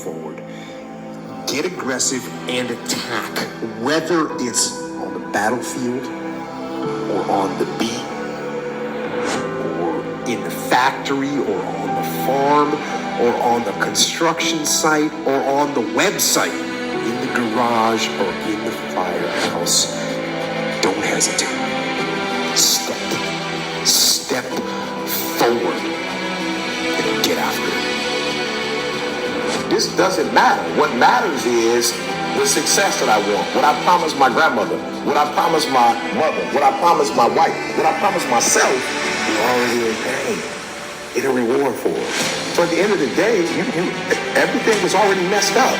forward. Get aggressive and attack, whether it's on the battlefield or on the beat or in the factory or on the farm or on the construction site or on the website, in the garage or in the firehouse. Don't hesitate. Step forward and get after it. This doesn't matter. What matters is the success that I want. What I promised my grandmother, what I promised my mother, what I promised my wife, what I promised myself, you're already in pain. Get a reward for it. So at the end of the day, everything was already messed up.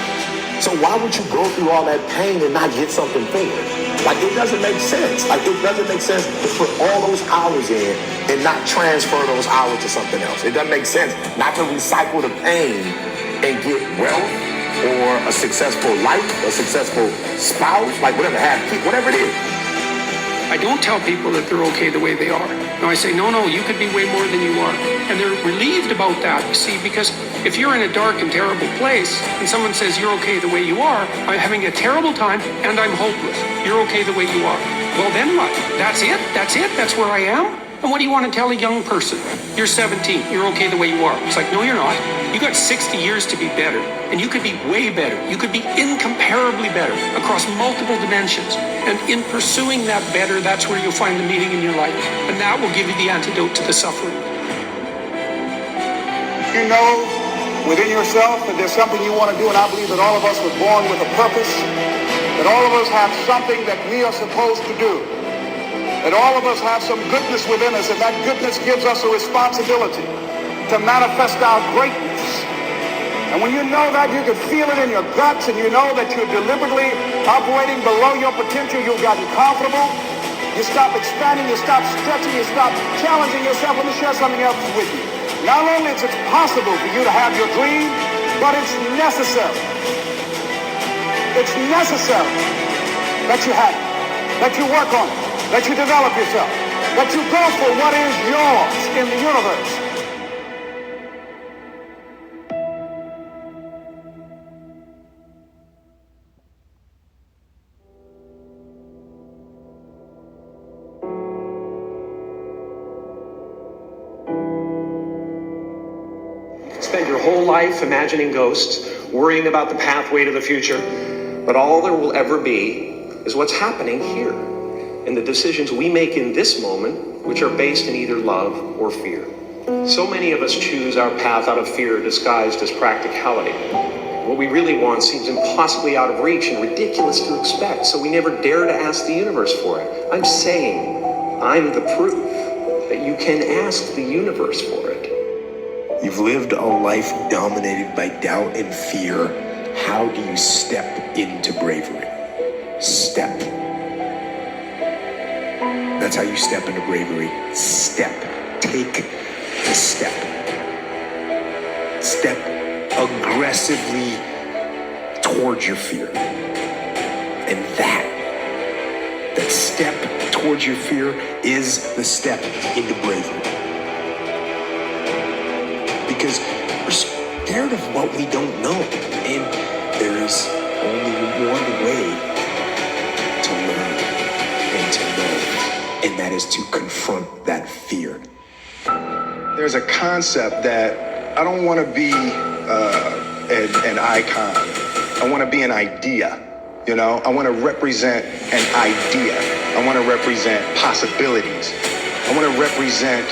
So why would you go through all that pain and not get something for it? Like, it doesn't make sense. Like, it doesn't make sense to put all those hours in and not transfer those hours to something else. It doesn't make sense not to recycle the pain and get wealth or a successful life, a successful spouse, like whatever, whatever it is. I don't tell people that they're okay the way they are. No, I say, no, you could be way more than you are. And they're relieved about that, you see, because if you're in a dark and terrible place and someone says you're okay the way you are, I'm having a terrible time and I'm hopeless. You're okay the way you are. Well, then what? That's it? That's where I am? And what do you want to tell a young person? You're 17, you're okay the way you are. It's like, no, you're not. You got 60 years to be better, and you could be way better. You could be incomparably better across multiple dimensions. And in pursuing that better, that's where you'll find the meaning in your life. And that will give you the antidote to the suffering. You know within yourself that there's something you want to do, and I believe that all of us were born with a purpose, that all of us have something that we are supposed to do. That all of us have some goodness within us, and that goodness gives us a responsibility to manifest our greatness. And when you know that, you can feel it in your guts, and you know that you're deliberately operating below your potential. You've gotten comfortable. You stop expanding, you stop stretching, you stop challenging yourself. Let me share something else with you. Not only is it possible for you to have your dream, but it's necessary. It's necessary that you have it, that you work on it, that you develop yourself, that you go for what is yours in the universe. Spend your whole life imagining ghosts, worrying about the pathway to the future, but all there will ever be is what's happening here, and the decisions we make in this moment, which are based in either love or fear. So many of us choose our path out of fear disguised as practicality. What we really want seems impossibly out of reach and ridiculous to expect, so we never dare to ask the universe for it. I'm saying I'm the proof that you can ask the universe for it. You've lived a life dominated by doubt and fear. How do you step into bravery? Step. That's how you step into bravery. Step. Take the step. Step aggressively towards your fear. And that step towards your fear is the step into bravery. Because we're scared of what we don't know. And there is only one way to learn and to know. And that is to confront that fear. There's a concept that I don't want to be an icon. I want to be an idea. You know, I want to represent an idea. I want to represent possibilities. I want to represent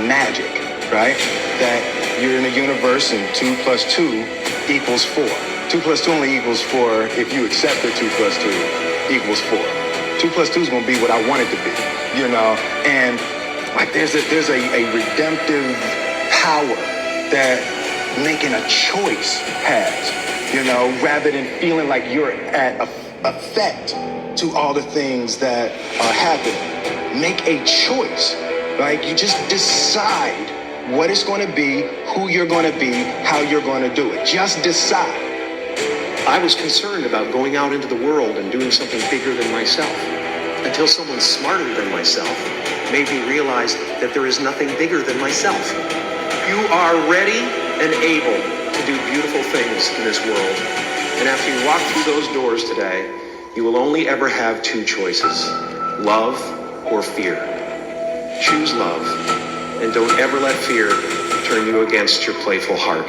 magic, right? That you're in a universe and 2 + 2 = 4. 2 + 2 only equals 4 if you accept that 2 + 2 = 4. 2 + 2 is going to be what I want it to be, you know? And like there's a redemptive power that making a choice has, you know, rather than feeling like you're at effect to all the things that are happening. Make a choice, like you just decide what it's going to be, who you're going to be, how you're going to do it. Just decide. I was concerned about going out into the world and doing something bigger than myself, until someone smarter than myself made me realize that there is nothing bigger than myself. You are ready and able to to do beautiful things in this world. And after you walk through those doors today, you will only ever have two choices: love or fear. Choose love, and don't ever let fear turn you against your playful heart.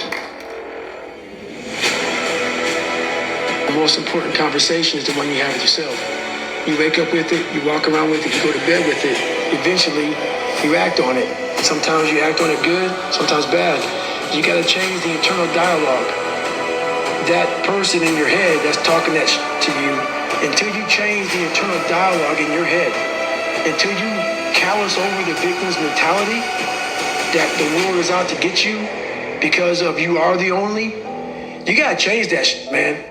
The most important conversation is the one you have with yourself. You wake up with it, you walk around with it, you go to bed with it. Eventually, you act on it. Sometimes you act on it good, sometimes bad. You gotta change the internal dialogue. That person in your head that's talking that to you, until you change the internal dialogue in your head, until you callous over the victim's mentality, that the world is out to get you because of you are the only, you gotta change that man.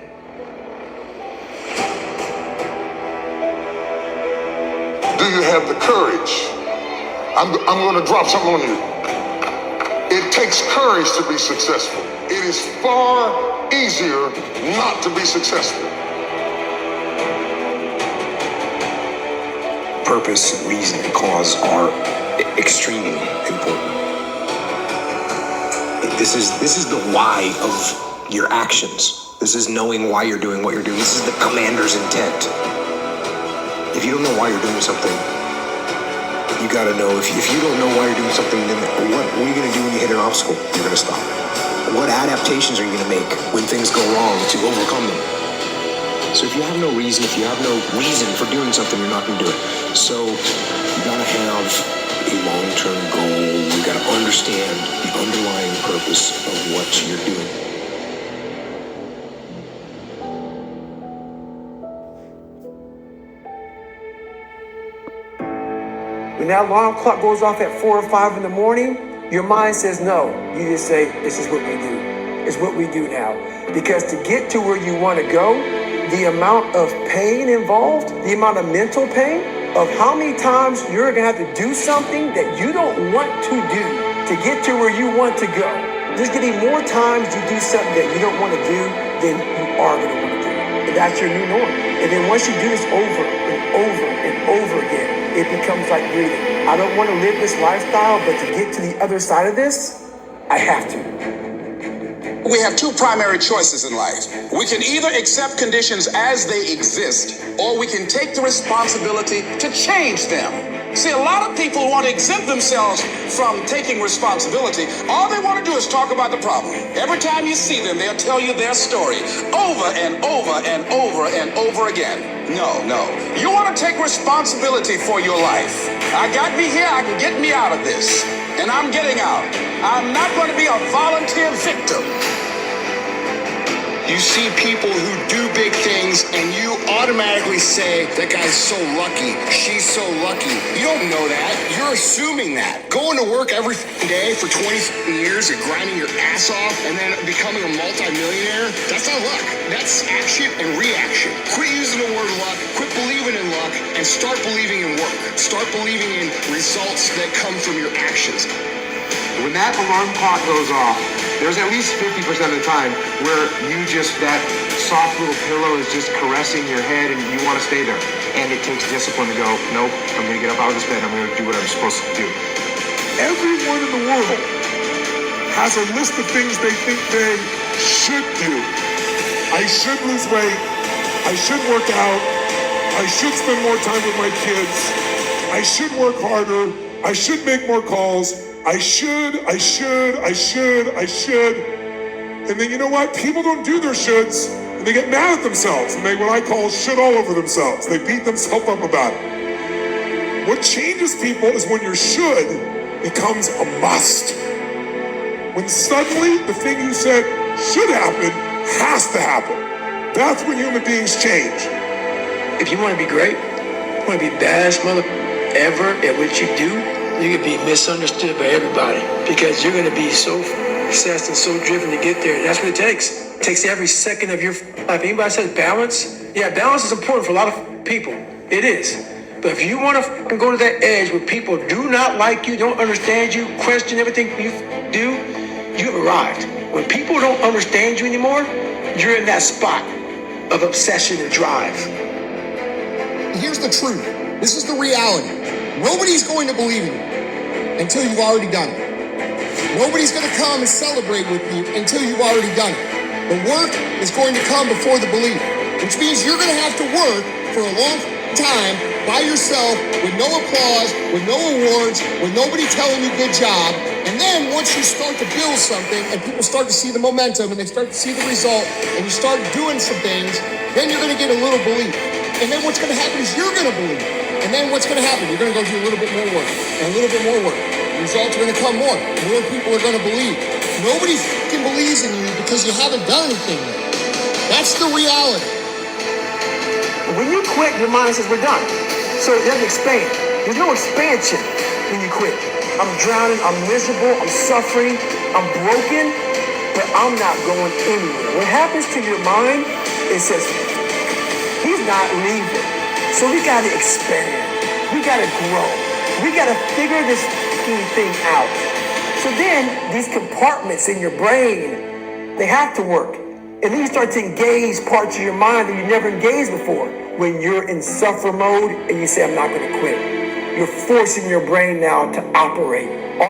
Do you have the courage? I'm going to drop something on you. It takes courage to be successful. It is far easier not to be successful. Purpose, reason, and cause are extremely important. This is the why of your actions. This is knowing why you're doing what you're doing. This is the commander's intent. If you don't know why you're doing something, you gotta know. If you don't know why you're doing something, then what are you gonna do when you hit an obstacle? You're gonna stop. What adaptations are you gonna make when things go wrong to overcome them? So if you have no reason, for doing something, you're not gonna do it. So you gotta have a long-term goal. You gotta understand the underlying purpose of what you're doing. When that alarm clock goes off at 4 or 5 in the morning, your mind says no. You just say, this is what we do. It's what we do now. Because to get to where you want to go, the amount of pain involved, the amount of mental pain, of how many times you're going to have to do something that you don't want to do to get to where you want to go. There's going to be more times you do something that you don't want to do than you are going to want to do. And that's your new norm. And then once you do this over and over and over again, it becomes like breathing. I don't want to live this lifestyle, but to get to the other side of this, I have to. We have two primary choices in life. We can either accept conditions as they exist, or we can take the responsibility to change them. See, a lot of people want to exempt themselves from taking responsibility. All they want to do is talk about the problem. Every time you see them, they'll tell you their story over and over and over and over again. No. You want to take responsibility for your life. I got me here, I can get me out of this. And I'm getting out. I'm not going to be a volunteer victim. You see people who do big things and you automatically say, that guy's so lucky, she's so lucky. You don't know that. You're assuming that. Going to work every day for 20 years and grinding your ass off and then becoming a multimillionaire, that's not luck. That's action and reaction. Quit using the word luck, quit believing in luck, and start believing in work. Start believing in results that come from your actions. When that alarm clock goes off, there's at least 50% of the time where that soft little pillow is just caressing your head and you want to stay there. And it takes discipline to go, nope, I'm going to get up out of this bed, I'm going to do what I'm supposed to do. Everyone in the world has a list of things they think they should do. I should lose weight. I should work out. I should spend more time with my kids. I should work harder. I should make more calls. I should. And then you know what? People don't do their shoulds, and they get mad at themselves, and they what I call shit all over themselves. They beat themselves up about it. What changes people is when your should becomes a must. When suddenly the thing you said should happen has to happen. That's when human beings change. If you want to be great, you want to be baddest mother ever at what you do, you're going to be misunderstood by everybody because you're going to be so obsessed and so driven to get there. That's what it takes. It takes every second of your life. Anybody says balance? Yeah, balance is important for a lot of people. It is. But if you want to go to that edge where people do not like you, don't understand you, question everything you do, you've arrived. When people don't understand you anymore, you're in that spot of obsession and drive. Here's the truth. This is the reality. Nobody's going to believe in you until you've already done it. Nobody's going to come and celebrate with you until you've already done it. The work is going to come before the belief, which means you're going to have to work for a long time by yourself with no applause, with no awards, with nobody telling you good job. And then once you start to build something and people start to see the momentum and they start to see the result and you start doing some things, then you're going to get a little belief. And then what's going to happen is you're going to believe. And then what's going to happen? You're going to go do a little bit more work and a little bit more work. The results are going to come more. More people are going to believe. Nobody fucking believes in you because you haven't done anything yet. That's the reality. When you quit, your mind says, we're done. So it doesn't expand. There's no expansion when you quit. I'm drowning, I'm miserable, I'm suffering, I'm broken, but I'm not going anywhere. What happens to your mind, it says, he's not leaving. So we gotta expand. We gotta grow. We gotta figure this thing out. So then these compartments in your brain, they have to work. And then you start to engage parts of your mind that you never engaged before. When you're in suffer mode and you say, I'm not gonna quit. You're forcing your brain now to operate.